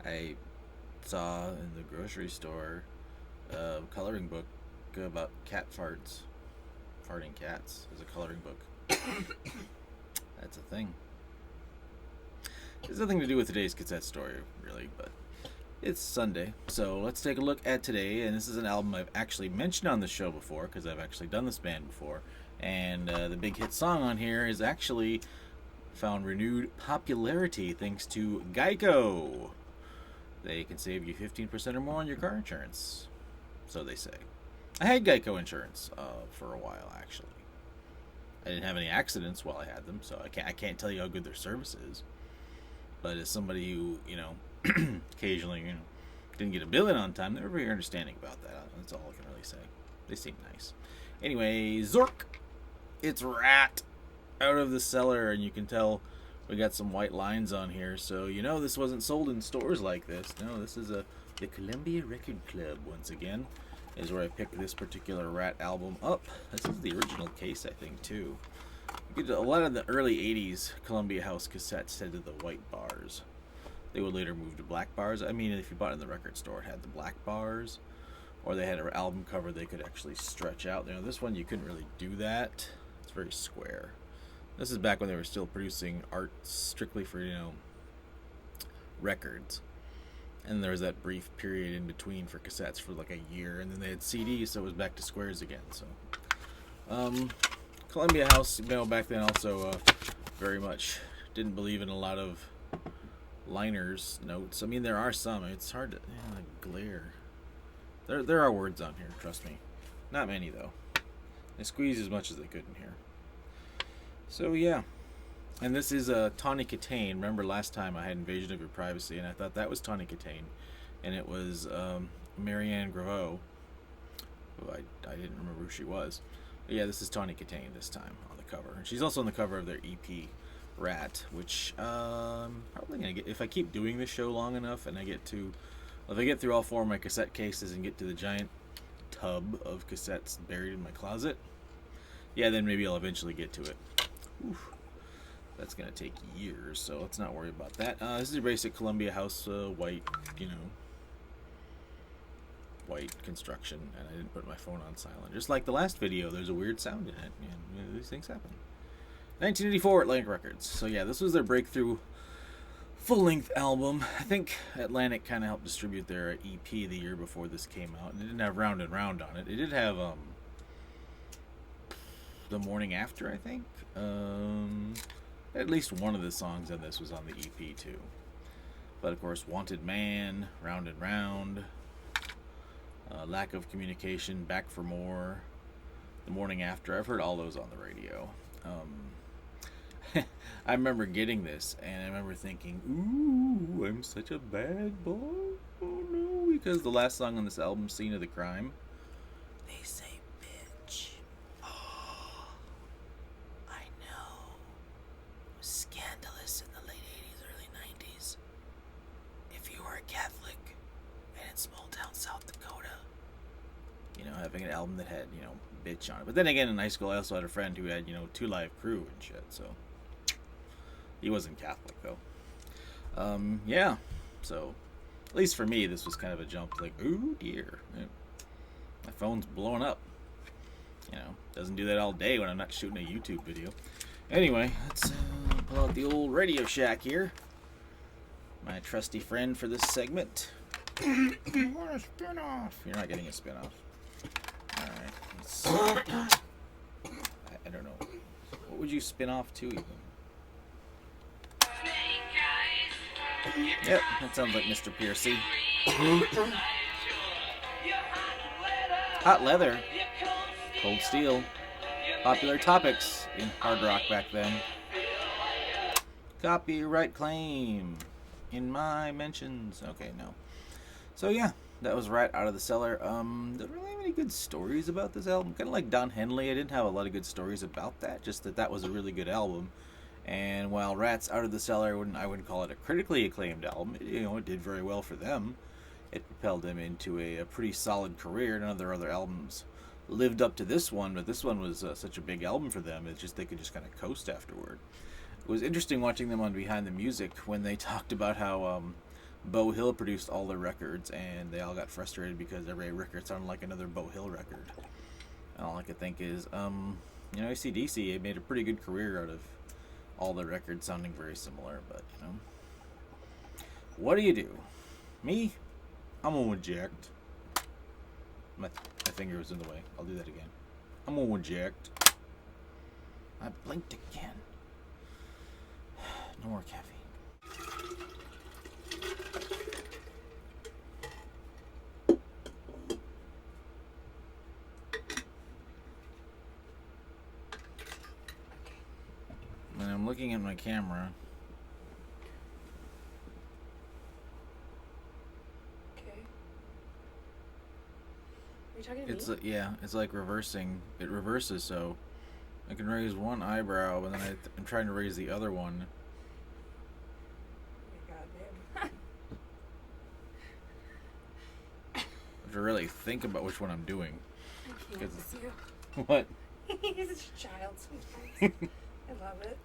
I saw in the grocery store a coloring book about cat farts. Farting cats is a coloring book. That's a thing. It has nothing to do with today's cassette story, really, but it's Sunday. So let's take a look at today. And this is an album I've actually mentioned on the show before because I've actually done this band before. And the big hit song on here is actually found renewed popularity thanks to Geico. They can save you 15% or more on your car insurance. So they say. I had Geico insurance for a while, actually. I didn't have any accidents while I had them, so I can't tell you how good their service is. But as somebody who, occasionally, didn't get a bill in on time, they were very understanding about that. That's all I can really say. They seem nice. Anyway, Zork. It's Ratt out of the Cellar, and you can tell we got some white lines on here, so this wasn't sold in stores like this. No, this is the Columbia Record Club, once again, is where I picked this particular Ratt album up. This is the original case, I think, too. A lot of the early 80s Columbia House cassettes had the white bars. They would later move to black bars. I mean, if you bought it in the record store, it had the black bars, or they had an album cover they could actually stretch out. This one, you couldn't really do that. It's very square. This is back when they were still producing art strictly for, records. And there was that brief period in between for cassettes for like a year, and then they had CDs, so it was back to squares again. So, Columbia House, back then also very much didn't believe in a lot of liners notes. I mean, there are some. It's hard to glare. There are words on here. Trust me. Not many though. They squeezed as much as they could in here. So yeah. And this is Tawny Katane. Remember last time I had Invasion of Your Privacy, and I thought that was Tawny Katane, and it was Marianne Graveau, who I didn't remember who she was. But yeah, this is Tawny Katane this time on the cover, and she's also on the cover of their EP, Ratt, which probably gonna get, if I keep doing this show long enough, and if I get through all 4 of my cassette cases and get to the giant tub of cassettes buried in my closet, yeah, then maybe I'll eventually get to it. Oof. That's going to take years, so let's not worry about that. This is your basic Columbia House white, white construction, and I didn't put my phone on silent. Just like the last video, there's a weird sound in it, and these things happen. 1984, Atlantic Records. So yeah, this was their breakthrough full-length album. I think Atlantic kind of helped distribute their EP the year before this came out, and it didn't have Round and Round on it. It did have The Morning After, I think. At least one of the songs on this was on the EP too. But of course, Wanted Man, Round and Round, Lack of Communication, Back for More, The Morning After. I've heard all those on the radio. I remember getting this, and I remember thinking, ooh, I'm such a bad boy. Oh no, because the last song on this album, Scene of the Crime, they say bitch. Oh, I know. It was scandalous in the late 80s, early 90s. If you were a Catholic and in small town South Dakota, having an album that had, bitch on it. But then again, in high school, I also had a friend who had, 2 Live Crew and shit, so he wasn't Catholic, though. Yeah, so at least for me, this was kind of a jump, like, ooh, dear. My phone's blowing up. Doesn't do that all day when I'm not shooting a YouTube video. Anyway, let's pull out the old Radio Shack here. My trusty friend for this segment. You want a spin-off? You're not getting a spin-off. Alright, I don't know. What would you spin off to, even? Yep, that sounds like Mr. Piercy. Hot Leather. Cold Steel. Popular topics in hard rock back then. Copyright claim in my mentions. Okay, no. So yeah, that was Ratt out of the Cellar. Don't really have any good stories about this album. Kind of like Don Henley, I didn't have a lot of good stories about that. Just that was a really good album. And while Ratt's Out of the Cellar, I wouldn't call it a critically acclaimed album. It did very well for them. It propelled them into a pretty solid career. None of their other albums lived up to this one, but this one was such a big album for them. It's just they could just kind of coast afterward. It was interesting watching them on Behind the Music when they talked about how Bo Hill produced all their records, and they all got frustrated because every record sounded like another Bo Hill record. And all I could think is, AC/DC made a pretty good career out of all the records sounding very similar, but, what do you do? Me? I'm gonna eject. My finger was in the way. I'll do that again. I'm gonna eject. I blinked again. No more caffeine. And I'm looking at my camera. Okay. Are you talking to me? It's like reversing. It reverses, so I can raise one eyebrow, and then I'm trying to raise the other one. Oh my god, babe. I have to really think about which one I'm doing. I can't miss you. What? He's a child sometimes. I love it.